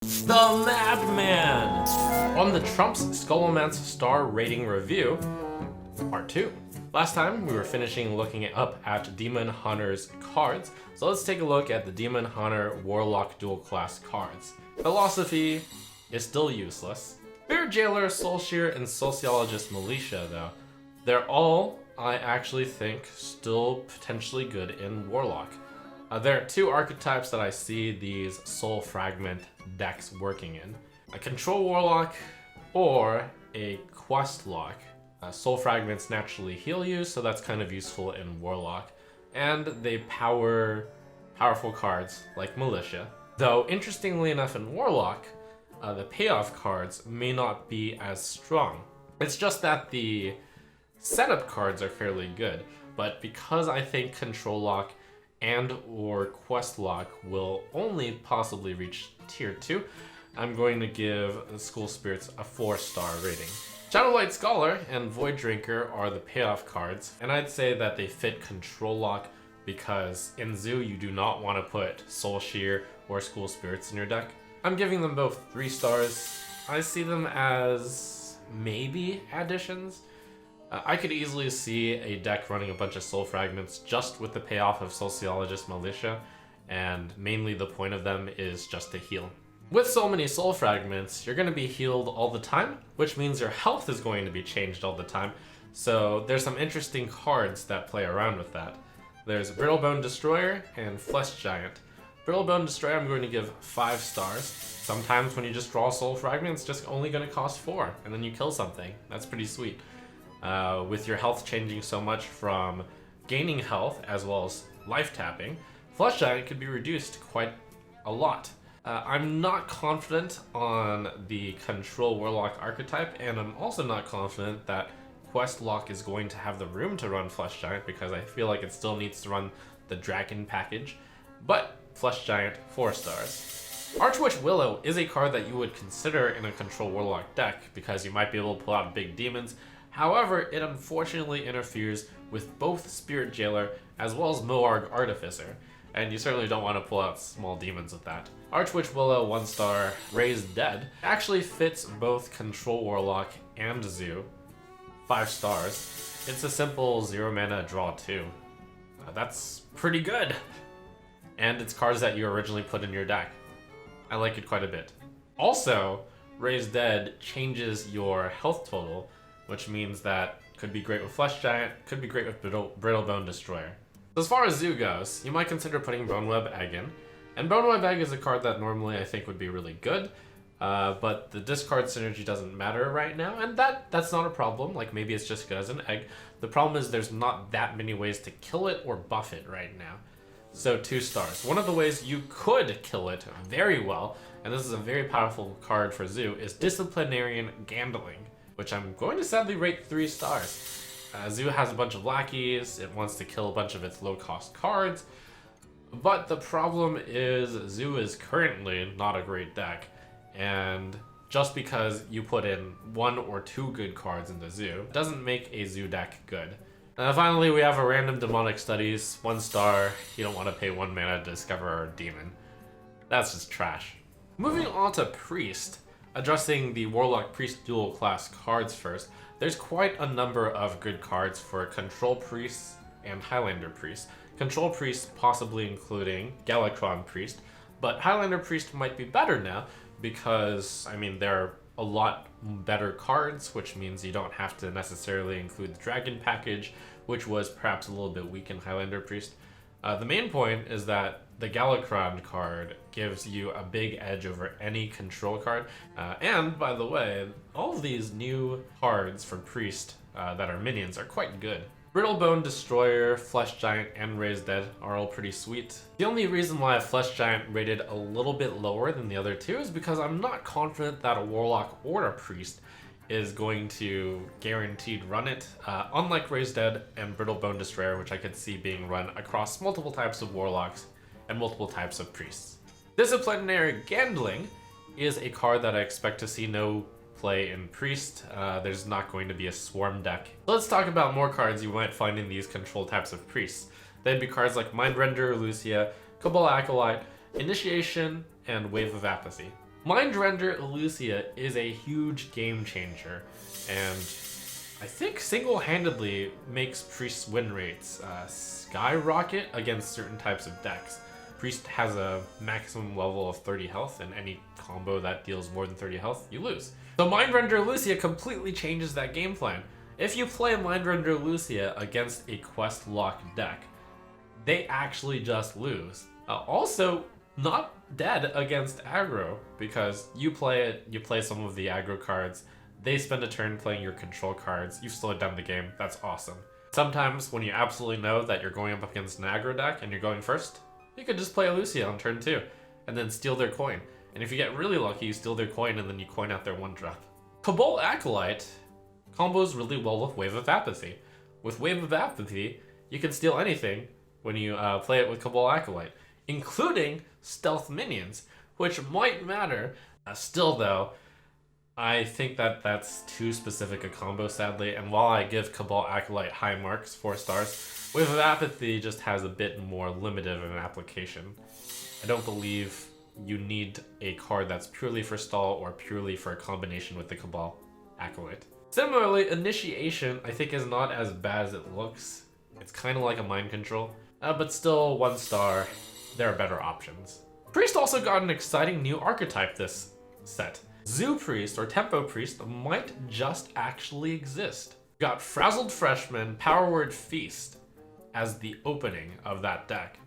The Madman! On the Trump's Scholomance Star Rating Review, Part 2. Last time we were finishing looking up at Demon Hunter's cards, so let's take a look at the Demon Hunter Warlock dual class cards. Philosophy is still useless. Spirit Jailer, Soulshear, and Sociologist Militia though, they're all, I actually think, still potentially good in Warlock. There are two archetypes that I see these Soul Fragment decks working in. A Control Warlock or a Quest Lock. Soul Fragments naturally heal you, so that's kind of useful in Warlock. And they power powerful cards like Militia. Though, interestingly enough in Warlock, the payoff cards may not be as strong. It's just that the setup cards are fairly good, but because I think Control Lock and or Quest Lock will only possibly reach tier 2, I'm going to give School Spirits a 4-star rating. Shadowlight Scholar and Void Drinker are the payoff cards, and I'd say that they fit Control Lock because in Zoo you do not want to put Soul Shear or School Spirits in your deck. I'm giving them both 3 stars. I see them as maybe additions. I could easily see a deck running a bunch of Soul Fragments just with the payoff of Sociologist Militia, and mainly the point of them is just to heal. With so many Soul Fragments, you're going to be healed all the time, which means your health is going to be changed all the time, so there's some interesting cards that play around with that. There's Brittlebone Destroyer and Flesh Giant. Brittlebone Destroyer I'm going to give 5 stars. Sometimes when you just draw Soul Fragment, it's just only going to cost 4, and then you kill something. That's pretty sweet. With your health changing so much from gaining health as well as life tapping, Flesh Giant could be reduced quite a lot. I'm not confident on the Control Warlock archetype, and I'm also not confident that Quest Lock is going to have the room to run Flesh Giant because I feel like it still needs to run the Dragon package, but Flesh Giant, 4 stars. Archwitch Willow is a card that you would consider in a Control Warlock deck because you might be able to pull out big demons. However, it unfortunately interferes with both Spirit Jailer as well as Moarg Artificer, and you certainly don't want to pull out small demons with that. Archwitch Willow, 1 star, Raised Dead, actually fits both Control Warlock and Zoo, 5 stars. It's a simple 0 mana draw 2. That's pretty good! And it's cards that you originally put in your deck. I like it quite a bit. Also, Raised Dead changes your health total, which means that could be great with Flesh Giant, could be great with Brittlebone Destroyer. As far as Zoo goes, you might consider putting Boneweb Egg in, and Boneweb Egg is a card that normally I think would be really good, but the discard synergy doesn't matter right now, and that's not a problem. Like, maybe it's just good as an egg. The problem is there's not that many ways to kill it or buff it right now. So 2 stars. One of the ways you could kill it very well, and this is a very powerful card for Zoo, is Disciplinarian Gandling, which I'm going to sadly rate 3 stars. Zoo has a bunch of lackeys, it wants to kill a bunch of its low-cost cards, but the problem is Zoo is currently not a great deck, and just because you put in 1 or 2 good cards into Zoo doesn't make a Zoo deck good. Finally, we have a Random Demonic Studies, 1 star, you don't want to pay 1 mana to discover a demon. That's just trash. Moving on to Priest. Addressing the Warlock Priest dual class cards first, there's quite a number of good cards for Control Priest and Highlander Priest. Control Priest possibly including Galakron Priest, but Highlander Priest might be better now because, I mean, there are a lot better cards, which means you don't have to necessarily include the Dragon package, which was perhaps a little bit weak in Highlander Priest. The main point is that the Galakron card gives you a big edge over any control card. And, by the way, all of these new cards for Priest that are minions are quite good. Brittlebone Destroyer, Flesh Giant, and Raised Dead are all pretty sweet. The only reason why I have Flesh Giant rated a little bit lower than the other 2 is because I'm not confident that a Warlock or a Priest is going to guaranteed run it, unlike Raised Dead and Brittlebone Destroyer, which I could see being run across multiple types of Warlocks and multiple types of Priests. Disciplinary Gandling is a card that I expect to see no play in Priest. There's not going to be a Swarm deck. So let's talk about more cards you might find in these control types of Priests. They'd be cards like Mindrender, Lucia, Cabal Acolyte, Initiation, and Wave of Apathy. Mindrender Lucia is a huge game changer, and I think single-handedly makes Priest's win rates skyrocket against certain types of decks. Priest has a maximum level of 30 health, and any combo that deals more than 30 health, you lose. So Mindrender Lucia completely changes that game plan. If you play Mindrender Lucia against a quest lock deck, they actually just lose. Also, not dead against aggro, because you play it, you play some of the aggro cards, they spend a turn playing your control cards, you've slowed down the game, that's awesome. Sometimes when you absolutely know that you're going up against an aggro deck and you're going first, you could just play a Lucia on turn 2, and then steal their coin. And if you get really lucky, you steal their coin and then you coin out their 1-drop. Cabal Acolyte combos really well with Wave of Apathy. With Wave of Apathy, you can steal anything when you play it with Cabal Acolyte, including stealth minions, which might matter. Still though, I think that that's too specific a combo, sadly, and while I give Cabal Acolyte high marks, 4 stars, Wave of Apathy just has a bit more limited of an application. I don't believe you need a card that's purely for stall or purely for a combination with the Cabal Acolyte. Similarly, Initiation I think is not as bad as it looks. It's kind of like a mind control, but still 1 star. There are better options. Priest also got an exciting new archetype this set. Zoo Priest or Tempo Priest might just actually exist. We got Frazzled Freshman, Power Word Feast as the opening of that deck,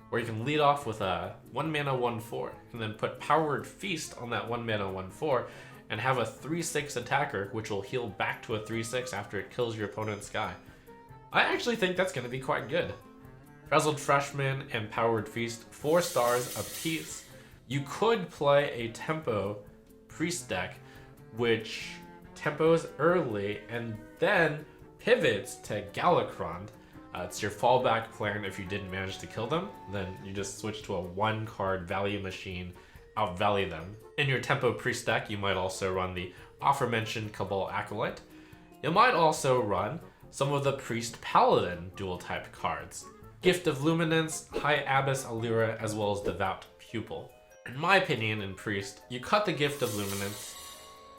where you can lead off with a 1 mana 1/4 and then put Power Word Feast on that 1 mana 1/4 and have a 3/6 attacker which will heal back to a 3/6 after it kills your opponent's guy. I actually think that's going to be quite good. Frazzled Freshman and Power Word Feast, 4 stars apiece. You could play a Tempo Priest deck which tempos early and then pivots to Galakrond. It's your fallback plan if you didn't manage to kill them, then you just switch to a 1-card value machine, outvalue them. In your Tempo Priest deck, you might also run the aforementioned Cabal Acolyte. You might also run some of the Priest Paladin dual type cards. Gift of Luminance, High Abyss Allura, as well as Devout Pupil. In my opinion, in Priest, you cut the Gift of Luminance,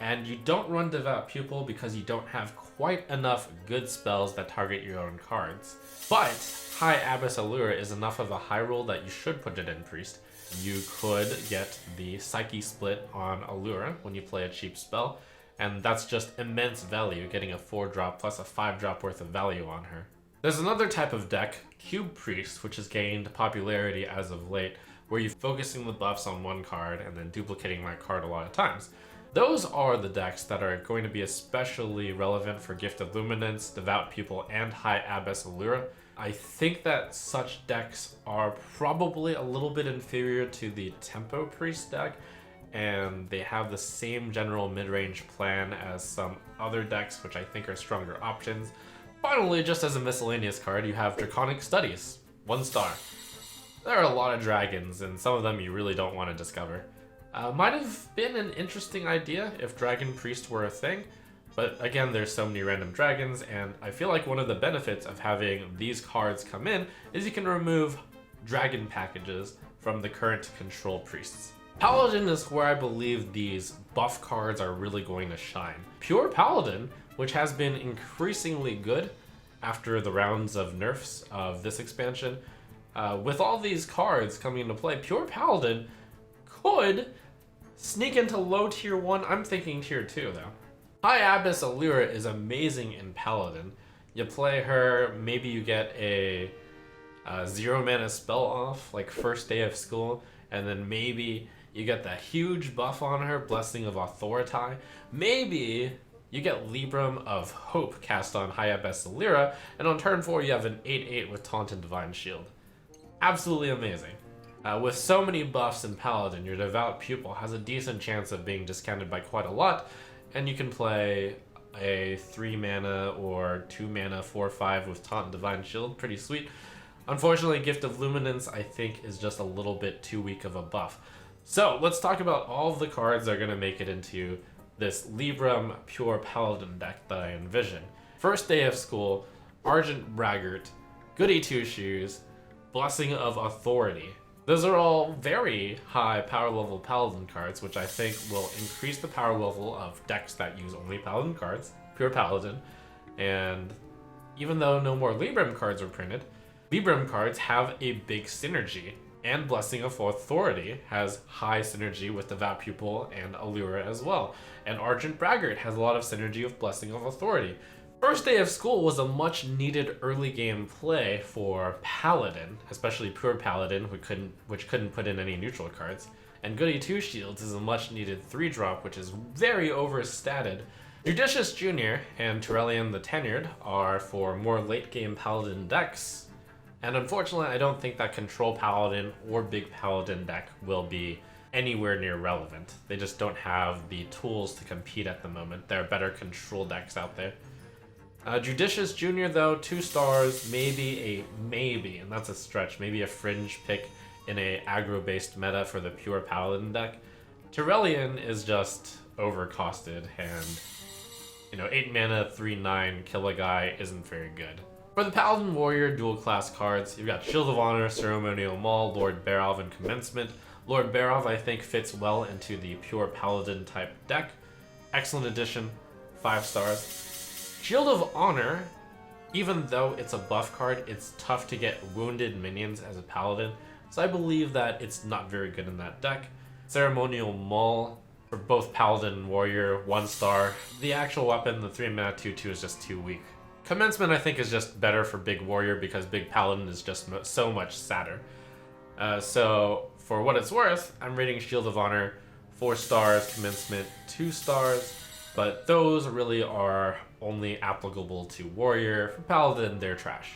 and you don't run Devout Pupil because you don't have quite enough good spells that target your own cards. But High Abyss Allura is enough of a high roll that you should put it in Priest. You could get the Psyche Split on Allura when you play a cheap spell, and that's just immense value, getting a 4-drop plus a 5-drop worth of value on her. There's another type of deck, Cube Priest, which has gained popularity as of late, where you're focusing the buffs on 1 card and then duplicating that card a lot of times. Those are the decks that are going to be especially relevant for Gift of Luminance, Devout Pupil, and High Abyss Allura. I think that such decks are probably a little bit inferior to the Tempo Priest deck, and they have the same general mid-range plan as some other decks, which I think are stronger options. Finally, just as a miscellaneous card, you have Draconic Studies, 1 star. There are a lot of dragons, and some of them you really don't want to discover. Might have been an interesting idea if Dragon Priest were a thing, but again, there's so many random dragons, and I feel like one of the benefits of having these cards come in is you can remove dragon packages from the current control priests. Paladin is where I believe these buff cards are really going to shine. Pure Paladin, which has been increasingly good after the rounds of nerfs of this expansion, with all these cards coming into play, Pure Paladin could sneak into low tier 1, I'm thinking tier 2 though. High Abyss Allura is amazing in Paladin. You play her, maybe you get a 0 mana spell off, like first day of school, and then maybe you get the huge buff on her, Blessing of Authority. Maybe you get Libram of Hope cast on High Abyss Allura, and on turn 4 you have an 8/8 with Taunt and Divine Shield. Absolutely amazing. With so many buffs in Paladin, your Devout Pupil has a decent chance of being discounted by quite a lot, and you can play a 3 mana or 2 mana 4/5 with Taunt and Divine Shield, pretty sweet. Unfortunately, Gift of Luminance I think is just a little bit too weak of a buff. So let's talk about all of the cards that are going to make it into this Libram Pure Paladin deck that I envision. First day of school, Argent Braggart, Goody Two Shoes, Blessing of Authority. Those are all very high power level Paladin cards, which I think will increase the power level of decks that use only Paladin cards, pure Paladin. And even though no more Libram cards are printed, Libram cards have a big synergy, and Blessing of Authority has high synergy with Devout Pupil and Allura as well. And Argent Braggart has a lot of synergy with Blessing of Authority. First Day of School was a much needed early game play for Paladin, especially pure Paladin, which couldn't put in any neutral cards. And Goody Two Shields is a much needed 3-drop, which is very overstated. Judicious Jr. and Turelian the Tenured are for more late game Paladin decks. And unfortunately, I don't think that Control Paladin or Big Paladin deck will be anywhere near relevant. They just don't have the tools to compete at the moment. There are better control decks out there. Judicious Jr. though, 2 stars, maybe, and that's a stretch, maybe a fringe pick in a aggro-based meta for the pure Paladin deck. Turelian is just overcosted, and 8 mana, 3/9, kill a guy isn't very good. For the Paladin Warrior dual class cards, you've got Shield of Honor, Ceremonial Maul, Lord Barov, and Commencement. Lord Barov I think fits well into the pure Paladin type deck. Excellent addition, 5 stars. Shield of Honor, even though it's a buff card, it's tough to get wounded minions as a Paladin, so I believe that it's not very good in that deck. Ceremonial Maul, for both Paladin and Warrior, 1 star. The actual weapon, the 3 mana 2/2, is just too weak. Commencement I think is just better for Big Warrior because Big Paladin is just so much sadder. So for what it's worth, I'm rating Shield of Honor 4 stars, Commencement 2 stars, but those really are only applicable to Warrior. For Paladin, they're trash.